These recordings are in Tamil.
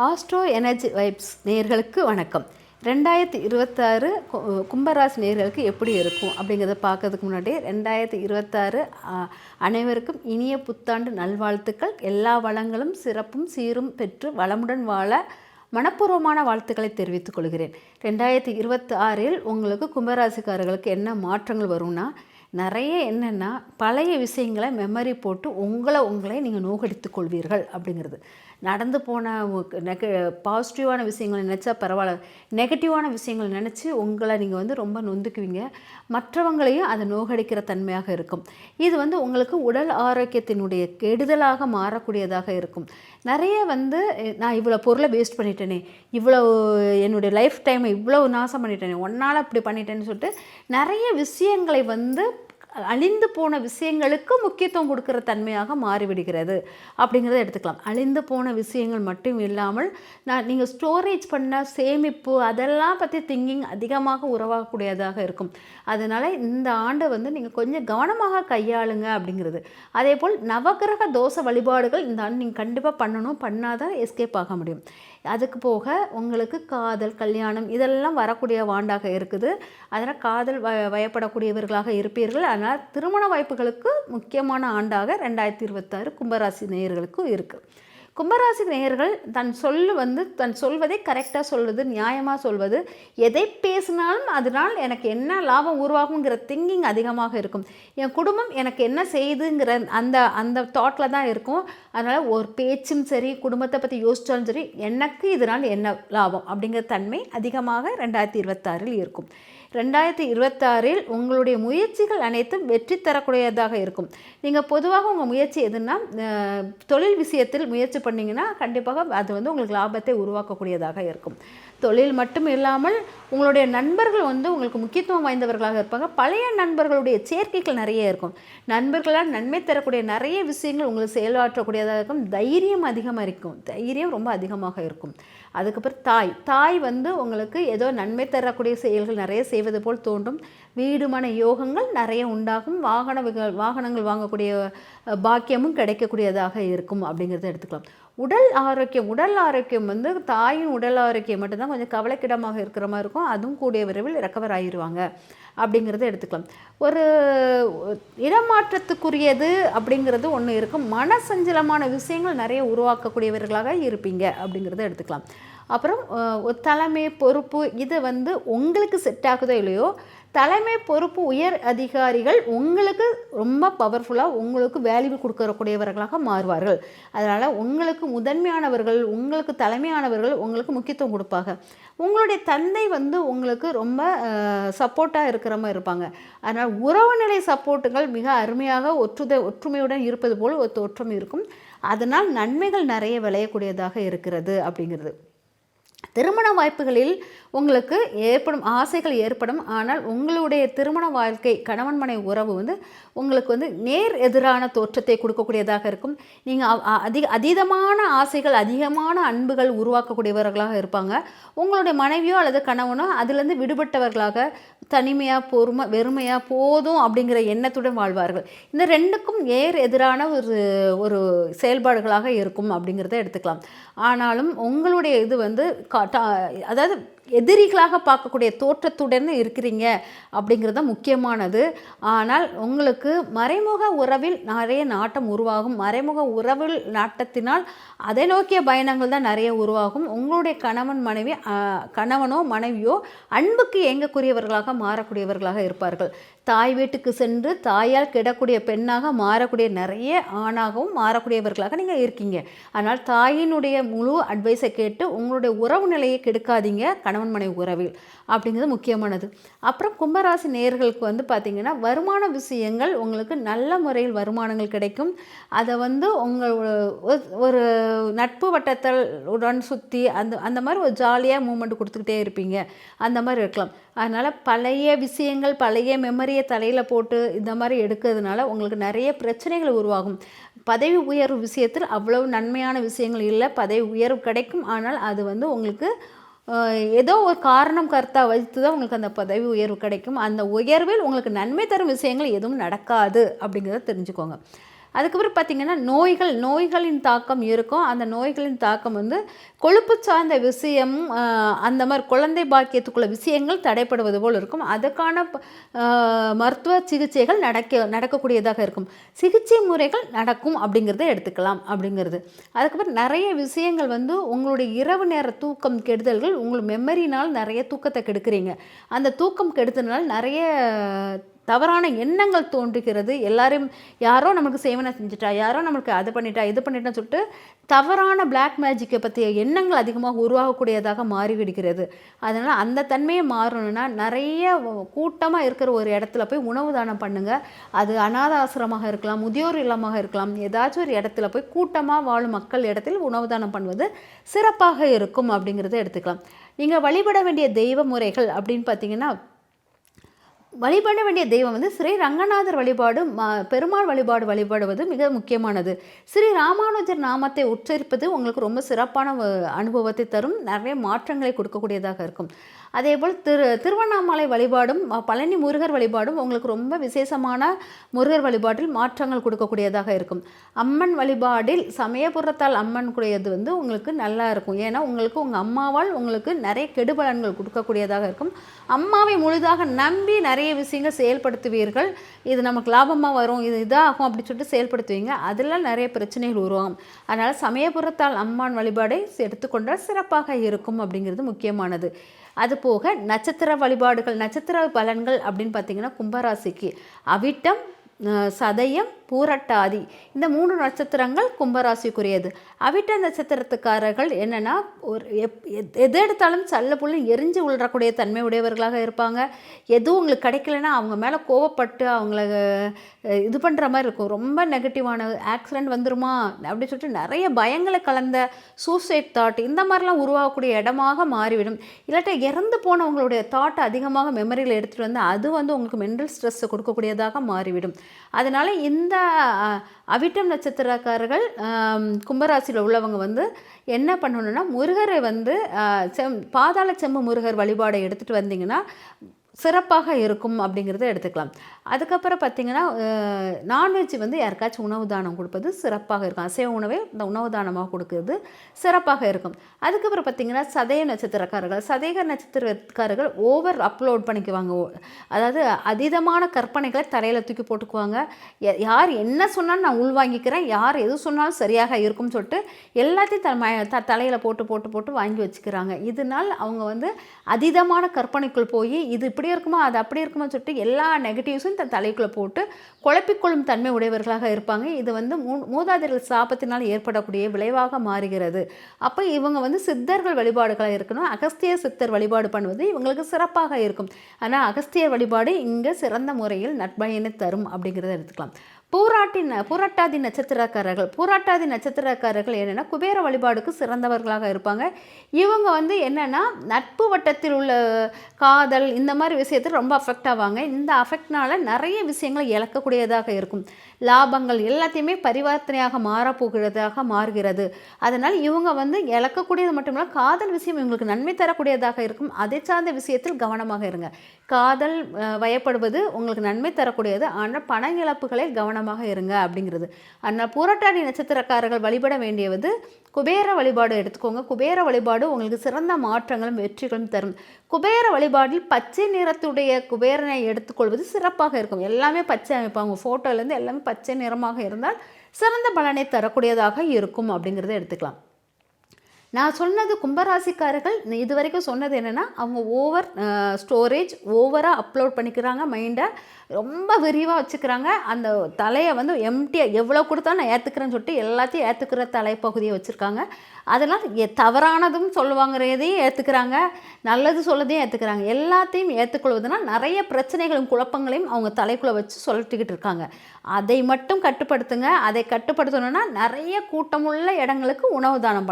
ஆஸ்ட்ரோ எனர்ஜி வைப்ஸ் நேயர்களுக்கு வணக்கம். 2026 கும்பராசி நேயர்களுக்கு எப்படி இருக்கும் அப்படிங்கிறத பார்க்கறதுக்கு முன்னாடி 2026 அனைவருக்கும் இனிய புத்தாண்டு நல்வாழ்த்துக்கள். எல்லா வளங்களும் சிறப்பும் சீரும் பெற்று வளமுடன் வாழ மனப்பூர்வமான வாழ்த்துக்களை தெரிவித்துக் கொள்கிறேன். 2026 உங்களுக்கு கும்பராசிக்காரர்களுக்கு என்ன மாற்றங்கள் வரும்னா, நிறைய என்னென்னா பழைய விஷயங்களை மெமரி போட்டு உங்களை நீங்கள் நோகடித்து கொள்வீர்கள் அப்படிங்கிறது. நடந்து போன பாசிட்டிவான விஷயங்களை நினச்சா பரவாயில்ல, நெகட்டிவான விஷயங்களை நினச்சி உங்களை நீங்கள் ரொம்ப நொந்துக்குவீங்க. மற்றவங்களையும் அதை நோகடிக்கிற தன்மையாக இருக்கும். இது உங்களுக்கு உடல் ஆரோக்கியத்தினுடைய கெடுதலாக மாறக்கூடியதாக இருக்கும். நிறைய நான் இவ்வளோ பொருளை வேஸ்ட் பண்ணிட்டேனே, இவ்வளோ என்னுடைய லைஃப் டைமை இவ்வளோ நாசம் பண்ணிட்டேனே, ஒன்றால் இப்படி பண்ணிட்டேன்னு சொல்லிட்டு நிறைய விஷயங்களை அழிந்து போன விஷயங்களுக்கு முக்கியத்துவம் கொடுக்குற தன்மையாக மாறிவிடுகிறது அப்படிங்கிறத எடுத்துக்கலாம். அழிந்து போன விஷயங்கள் மட்டும் இல்லாமல் நீங்கள் ஸ்டோரேஜ் பண்ண சேமிப்பு அதெல்லாம் பற்றி திங்கிங் அதிகமாக உருவாகக்கூடியதாக இருக்கும். அதனால் இந்த ஆண்டு நீங்கள் கொஞ்சம் கவனமாக கையாளுங்க அப்படிங்கிறது. அதே போல் நவகிரக தோஷ வழிபாடுகள் இந்த ஆண்டு நீங்கள் கண்டிப்பாக பண்ணணும், பண்ணாதான் எஸ்கேப் ஆக முடியும். அதுக்கு போக உங்களுக்கு காதல், கல்யாணம் இதெல்லாம் வரக்கூடிய ஆண்டாக இருக்குது. அதனால் காதல் வயப்படக்கூடியவர்களாக இருப்பீர்கள். அதனால் திருமண வாய்ப்புகளுக்கு முக்கியமான ஆண்டாக 2026 கும்பராசி நேயர்களுக்கும் இருக்குது. கும்பராசி நேயர்கள் தன் சொல்வதை கரெக்டாக சொல்வது, நியாயமாக சொல்வது, எதை பேசினாலும் அதனால் எனக்கு என்ன லாபம் உருவாகுங்கிற திங்கிங் அதிகமாக இருக்கும். என் குடும்பம் எனக்கு என்ன செய்யுதுங்கிற அந்த தாட்டில் தான் இருக்கும். அதனால் ஒரு பேச்சும் சரி, குடும்பத்தை பற்றி யோசித்தாலும் சரி, எனக்கு இதனால் என்ன லாபம் அப்படிங்கிற தன்மை அதிகமாக 2026 இருக்கும். 2026 உங்களுடைய முயற்சிகள் அனைத்தும் வெற்றி தரக்கூடியதாக இருக்கும். நீங்கள் பொதுவாக உங்கள் முயற்சி எதுன்னா, தொழில் விஷயத்தில் முயற்சி பண்ணிங்கன்னா கண்டிப்பாக அது உங்களுக்கு லாபத்தை உருவாக்கக்கூடியதாக இருக்கும். தொழில் மட்டும் இல்லாமல் உங்களுடைய நண்பர்கள் உங்களுக்கு முக்கியத்துவம் வாய்ந்தவர்களாக இருப்பாங்க. பழைய நண்பர்களுடைய சேர்க்கைகள் நிறைய இருக்கும். நண்பர்களால் நன்மை தரக்கூடிய நிறைய விஷயங்கள் உங்களுக்கு செயலாற்றக்கூடியதாக இருக்கும். தைரியம் அதிகமாக இருக்கும், தைரியம் ரொம்ப அதிகமாக இருக்கும். அதுக்கப்புறம் தாய் உங்களுக்கு ஏதோ நன்மை தரக்கூடிய செயல்கள் நிறைய செய்வது போல் தோன்றும். வீடு மன யோகங்கள் நிறைய உண்டாகும். வாகனங்கள் வாங்கக்கூடிய பாக்கியமும் கிடைக்கக்கூடியதாக இருக்கும் அப்படிங்கிறத எடுத்துக்கலாம். உடல் ஆரோக்கியம் தாயின் உடல் ஆரோக்கியம் மட்டும்தான் கொஞ்சம் கவலைக்கிடமாக இருக்கிற மாதிரி இருக்கும். அதுவும் கூடிய விரைவில் ரெக்கவர் ஆகிடுவாங்க அப்படிங்கிறத எடுத்துக்கலாம். ஒரு இடமாற்றத்துக்குரியது அப்படிங்கிறது ஒன்று இருக்கும். மனசஞ்சலமான விஷயங்கள் நிறைய உருவாக்கக்கூடியவர்களாக இருப்பீங்க அப்படிங்கிறத எடுத்துக்கலாம். அப்புறம் தலைமை பொறுப்பு இது உங்களுக்கு செட் ஆகுதோ இல்லையோ, தலைமை பொறுப்பு உயர் அதிகாரிகள் உங்களுக்கு ரொம்ப பவர்ஃபுல்லாக உங்களுக்கு வேல்யூ கொடுக்கக்கூடியவர்களாக மாறுவார்கள். அதனால் உங்களுக்கு முதன்மையானவர்கள், உங்களுக்கு தலைமையானவர்கள் உங்களுக்கு முக்கியத்துவம் கொடுப்பாங்க. உங்களுடைய தந்தை உங்களுக்கு ரொம்ப சப்போர்ட்டாக இருக்கிற மாதிரி இருப்பாங்க. அதனால் உறவுநிலை சப்போர்ட்டுகள் மிக அருமையாக ஒற்றுமையுடன் இருப்பது போல் ஒரு தோற்றம் இருக்கும். அதனால் நன்மைகள் நிறைய விளையக்கூடியதாக இருக்கிறது அப்படிங்கிறது. திருமண வாய்ப்புகளில் உங்களுக்கு ஆசைகள் ஏற்படும். ஆனால் உங்களுடைய திருமண வாழ்க்கை, கணவன் மனைவி உறவு உங்களுக்கு நேர் எதிரான தோற்றத்தை கொடுக்கக்கூடியதாக இருக்கும். நீங்கள் அதீதமான ஆசைகள், அதிகமான அன்புகள் உருவாக்கக்கூடியவர்களாக இருப்பாங்க. உங்களுடைய மனைவியோ அல்லது கணவனோ அதிலிருந்து விடுபட்டவர்களாக தனிமையாக வெறுமையாக போதும் அப்படிங்கிற எண்ணத்துடன் வாழ்வார்கள். இந்த ரெண்டுக்கும் எதிரான ஒரு செயல்பாடுகளாக இருக்கும் அப்படிங்கிறத எடுத்துக்கலாம். ஆனாலும் உங்களுடைய இது அதாவது எதிரிகளாக பார்க்கக்கூடிய தோற்றத்துடன் இருக்கிறீங்க அப்படிங்கிறது முக்கியமானது. ஆனால் உங்களுக்கு மறைமுக உறவில் நிறைய நாட்டம் உருவாகும். மறைமுக உறவில் நாட்டத்தினால் அதை நோக்கிய பயணங்கள் தான் நிறைய உருவாகும். உங்களுடைய கணவனோ மனைவியோ அன்புக்கு ஏங்கக்கூடியவர்களாக மாறக்கூடியவர்களாக இருப்பார்கள். தாய் வீட்டுக்கு சென்று தாயால் கிடக்கூடிய பெண்ணாக மாறக்கூடிய நிறைய ஆணாகவும் மாறக்கூடியவர்களாக நீங்கள் இருக்கீங்க. அதனால் தாயினுடைய முழு அட்வைஸை கேட்டு உங்களுடைய உறவு நிலையை கெடுக்காதீங்க கணவன் மனைவி உறவில் அப்படிங்கிறது முக்கியமானது. அப்புறம் கும்பராசி நேயர்களுக்கு பார்த்திங்கன்னா, வருமான விஷயங்கள் உங்களுக்கு நல்ல முறையில் வருமானங்கள் கிடைக்கும். அதை உங்கள் ஒரு நட்பு வட்டத்தில் உடன் சுற்றி அந்த மாதிரி ஒரு ஜாலியாக மூமெண்ட் கொடுத்துக்கிட்டே இருப்பீங்க. அந்த மாதிரி இருக்கலாம். அதனால் பழைய விஷயங்கள், பழைய மெமரியை தலையில் போட்டு இந்த மாதிரி எடுக்கிறதுனால உங்களுக்கு நிறைய பிரச்சனைகள் உருவாகும். பதவி உயர்வு விஷயத்தில் அவ்வளவு நன்மையான விஷயங்கள் இல்லை. பதவி உயர்வு கிடைக்கும். ஆனால் அது உங்களுக்கு ஏதோ ஒரு காரணம் கருத்தா வைத்து தான் உங்களுக்கு அந்த பதவி உயர்வு கிடைக்கும். அந்த உயர்வில் உங்களுக்கு நன்மை தரும் விஷயங்கள் எதுவும் நடக்காது அப்படிங்கிறத தெரிஞ்சுக்கோங்க. அதுக்கப்புறம் பார்த்திங்கன்னா நோய்களின் தாக்கம் இருக்கும். அந்த நோய்களின் தாக்கம் வந்து கொழுப்பு சார்ந்த விஷயம், அந்த மாதிரி குழந்தை பாக்கியத்துக்குள்ள விஷயங்கள் தடைப்படுவது போல் இருக்கும். அதுக்கான மருத்துவ சிகிச்சைகள் நடக்கக்கூடியதாக இருக்கும். சிகிச்சை முறைகள் நடக்கும் அப்படிங்கிறத எடுத்துக்கலாம் அப்படிங்கிறது. அதுக்கப்புறம் நிறைய விஷயங்கள் வந்து உங்களுடைய இரவு நேர தூக்கம் கெடுதல்கள், உங்கள் மெமரினால் நிறைய தூக்கத்தை கெடுக்கிறீங்க. அந்த தூக்கம் கெடுத்ததுனால நிறைய தவறான எண்ணங்கள் தோன்றுகிறது. எல்லாரும் யாரோ நமக்கு சேவனை செஞ்சுட்டா, யாரோ நம்மளுக்கு அதை பண்ணிட்டா இது பண்ணிட்டான்னு சொல்லிட்டு தவறான பிளாக் மேஜிக்கை பற்றிய எண்ணங்கள் அதிகமாக உருவாகக்கூடியதாக மாறிவிடுகிறது. அதனால் அந்த தன்மையை மாறணும்னா நிறைய கூட்டமாக இருக்கிற ஒரு இடத்துல போய் உணவு தானம் பண்ணுங்கள். அது அநாத ஆசிரமமாக இருக்கலாம், முதியோர் இல்லமாக இருக்கலாம், ஏதாச்சும் ஒரு இடத்துல போய் கூட்டமாக வாழும் மக்கள் இடத்தில் உணவு தானம் பண்ணுவது சிறப்பாக இருக்கும் அப்படிங்கிறத எடுத்துக்கலாம். நீங்கள் வழிபட வேண்டிய தெய்வ முறைகள் அப்படின்னு பார்த்தீங்கன்னா, வழிபட வேண்டிய தெய்வம் வந்து ஸ்ரீ ரங்கநாதர் வழிபாடு, பெருமாள் வழிபாடுவது மிக முக்கியமானது. ஸ்ரீ ராமானுஜர் நாமத்தை உச்சரிப்பது உங்களுக்கு ரொம்ப சிறப்பான அனுபவத்தை தரும், நிறைய மாற்றங்களை கொடுக்கக்கூடியதாக இருக்கும். அதேபோல் திருவண்ணாமலை வழிபாடும் பழனி முருகர் வழிபாடும் உங்களுக்கு ரொம்ப விசேஷமான முருகர் வழிபாட்டில் மாற்றங்கள் கொடுக்கக்கூடியதாக இருக்கும். அம்மன் வழிபாடில் சமயபுரத்தால் அம்மன் கூடியது வந்து உங்களுக்கு நல்லா இருக்கும். ஏன்னா உங்களுக்கு உங்கள் அம்மாவால் உங்களுக்கு நிறைய கெடுபலன்கள் கொடுக்கக்கூடியதாக இருக்கும். அம்மாவை முழுதாக நம்பி நிறைய விஷயங்கள் செயல்படுத்துவீர்கள். இது நமக்கு லாபமாக வரும், இது இதாகும் அப்படின்னு சொல்லிட்டு செயல்படுத்துவீங்க. அதில் நிறைய பிரச்சனைகள் உருவாகும். அதனால் சமயபுரத்தால் அம்மான் வழிபாடை எடுத்துக்கொண்டால் சிறப்பாக இருக்கும் அப்படிங்கிறது முக்கியமானது. அதுபோக நட்சத்திர வழிபாடுகள், நட்சத்திர பலன்கள் அப்படின்னு பார்த்திங்கன்னா, கும்பராசிக்கு அவிட்டம், சதயம், பூரட்டாதி இந்த 3 நட்சத்திரங்கள் கும்பராசிக்குரியது. அவிட்ட நட்சத்திரத்துக்காரர்கள் என்னென்னா, ஒரு எது எடுத்தாலும் சல்ல புள்ளி எரிஞ்சு விழுறக்கூடிய தன்மை உடையவர்களாக இருப்பாங்க. எதுவும் உங்களுக்கு கிடைக்கலன்னா அவங்க மேலே கோவப்பட்டு அவங்கள இது பண்ணுற மாதிரி இருக்கும். ரொம்ப நெகட்டிவான ஆக்சிடெண்ட் வந்துருமா அப்படின்னு சொல்லிட்டு நிறைய பயங்களை கலந்த சூசைட் தாட் இந்த மாதிரிலாம் உருவாகக்கூடிய இடமாக மாறிவிடும். இல்லாட்டா இறந்து போனவங்களுடைய தாட் அதிகமாக மெமரியில் எடுத்துகிட்டு வந்து அது வந்து உங்களுக்கு மென்டல் ஸ்ட்ரெஸ்ஸை கொடுக்கக்கூடியதாக மாறிவிடும். அதனால் இந்த அவிட்டம் நட்சத்திரக்காரர்கள் கும்பராசியில் உள்ளவங்க வந்து என்ன பண்ணணுன்னா, முருகரை வந்து பாதாள செம்பு முருகர் வழிபாடை எடுத்துகிட்டு வந்தீங்கன்னா சிறப்பாக இருக்கும் அப்படிங்கிறத எடுத்துக்கலாம். அதுக்கப்புறம் பார்த்திங்கன்னா, நான்வெஜ் வந்து யாருக்காச்சும் உணவு தானம் கொடுப்பது சிறப்பாக இருக்கும். அசைவ உணவை இந்த உணவு தானமாக கொடுக்கறது சிறப்பாக இருக்கும். அதுக்கப்புறம் பார்த்திங்கன்னா, சதய நட்சத்திரக்காரர்கள் ஓவர் அப்லோட் பண்ணிக்குவாங்க. அதாவது அதீதமான கற்பனைகளை தலையில் தூக்கி போட்டுக்குவாங்க. யார் என்ன சொன்னாலும் நான் உள்வாங்கிக்கிறேன், யார் எது சொன்னாலும் சரியாக இருக்கும்னு சொல்லிட்டு எல்லாத்தையும் தலையில் போட்டு வாங்கி வச்சுக்கிறாங்க. இதனால் அவங்க வந்து அதீதமான கற்பனைக்குள் போய் இது இப்படி இருக்குமா அது அப்படி இருக்குமா சொல்லிட்டு எல்லா நெகட்டிவ்ஸும் தன் தலைக்குள்ளே போட்டு குழப்பிக்கொள்ளும் தன்மை உடையவர்களாக இருப்பாங்க. இது வந்து மூதாதையர்கள் சாபத்தினால் ஏற்படக்கூடிய விளைவாக மாறுகிறது. அப்போ இவங்க வந்து சித்தர்கள் வழிபாடுகளாக இருக்கணும். அகஸ்தியர் சித்தர் வழிபாடு பண்ணுவது இவங்களுக்கு சிறப்பாக இருக்கும். ஆனால் அகஸ்தியர் வழிபாடு இங்கே சிறந்த முறையில் நற்பயனை தரும் அப்படிங்கிறத எடுத்துக்கலாம். பூரட்டாதி நட்சத்திரக்காரர்கள் என்னென்னா, குபேர வழிபாடுக்கு சிறந்தவர்களாக இருப்பாங்க. இவங்க வந்து என்னென்னா, நட்பு வட்டத்தில் உள்ள காதல் இந்த மாதிரி விஷயத்தில் ரொம்ப அஃபெக்ட் ஆவாங்க. இந்த அஃபெக்ட்னால நிறைய விஷயங்களை இழக்கக்கூடியதாக இருக்கும். லாபங்கள் எல்லாத்தையுமே பரிவர்த்தனையாக மாறப்போகிறதாக மாறுகிறது. அதனால் இவங்க வந்து இழக்கக்கூடியது மட்டுமில்ல, காதல் விஷயம் இவங்களுக்கு நன்மை தரக்கூடியதாக இருக்கும். அதை சார்ந்த விஷயத்தில் கவனமாக இருங்க. காதல் வயப்படுவது உங்களுக்கு நன்மை தரக்கூடியது, ஆனால் பண இழப்புகளை கவனமாக இருங்க அப்படிங்கிறது. ஆனால் பூரட்டாதி நட்சத்திரக்காரர்கள் வழிபட வேண்டியது குபேர வழிபாடு எடுத்துக்கோங்க. குபேர வழிபாடு உங்களுக்கு சிறந்த மாற்றங்களும் வெற்றிகளும் தரும். குபேர வழிபாடில் பச்சை நிறத்துடைய குபேரனை எடுத்துக்கொள்வது சிறப்பாக இருக்கும். எல்லாமே பச்சை அமைப்பாங்க. ஃபோட்டோலேருந்து எல்லாமே பச்சை நிறமாக இருந்தால் சிறந்த பலனை தரக்கூடியதாக இருக்கும் அப்படிங்கிறத எடுத்துக்கலாம். நான் சொன்னது கும்பராசிக்காரர்கள் இது வரைக்கும் சொன்னது என்னென்னா, அவங்க ஓவர் ஸ்டோரேஜ் ஓவராக அப்லோட் பண்ணிக்கிறாங்க. மைண்டை ரொம்ப விரிவாக வச்சுக்கிறாங்க. அந்த தலையை வந்து எம்டியாக எவ்வளோ கொடுத்தாலும் நான் ஏற்றுக்கிறேன்னு சொல்லிட்டு எல்லாத்தையும் ஏற்றுக்கிற தலைப்பகுதியை வச்சுருக்காங்க. அதெல்லாம் தவறானதும் சொல்லுவாங்கிறதையும் ஏற்றுக்கிறாங்க, நல்லது சொல்லதையும் ஏற்றுக்கிறாங்க. எல்லாத்தையும் ஏற்றுக்கொள்வதுனால் நிறைய பிரச்சனைகளும் குழப்பங்களையும் அவங்க தலைக்குள்ளே வச்சு சொல்லிட்டுக்கிட்டு இருக்காங்க. அதை மட்டும் கட்டுப்படுத்துங்க. அதை கட்டுப்படுத்தணுன்னா நிறைய கூட்டமுள்ள இடங்களுக்கு உணவு தானம்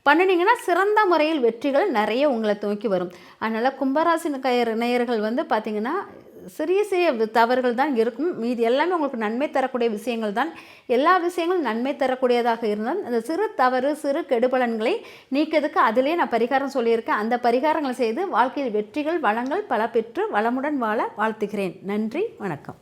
பண்ணினீங்கன்னா சிறந்த முறையில் வெற்றிகள் நிறைய உங்களை நோக்கி வரும். அதனால் கும்பராசி நேயர்கள் வந்து பார்த்திங்கன்னா, சிறிய தவறுகள் தான் இருக்கும். மீதி எல்லாமே உங்களுக்கு நன்மை தரக்கூடிய விஷயங்கள் தான். எல்லா விஷயங்களும் நன்மை தரக்கூடியதாக இருந்தால் அந்த சிறு தவறு சிறு கெடுபலன்களை நீக்கிறதுக்கு அதிலே நான் பரிகாரம் சொல்லியிருக்கேன். அந்த பரிகாரங்களை செய்து வாழ்க்கையில் வெற்றிகள் வளங்கள் பல பெற்று வளமுடன் வாழ வாழ்த்துகிறேன். நன்றி, வணக்கம்.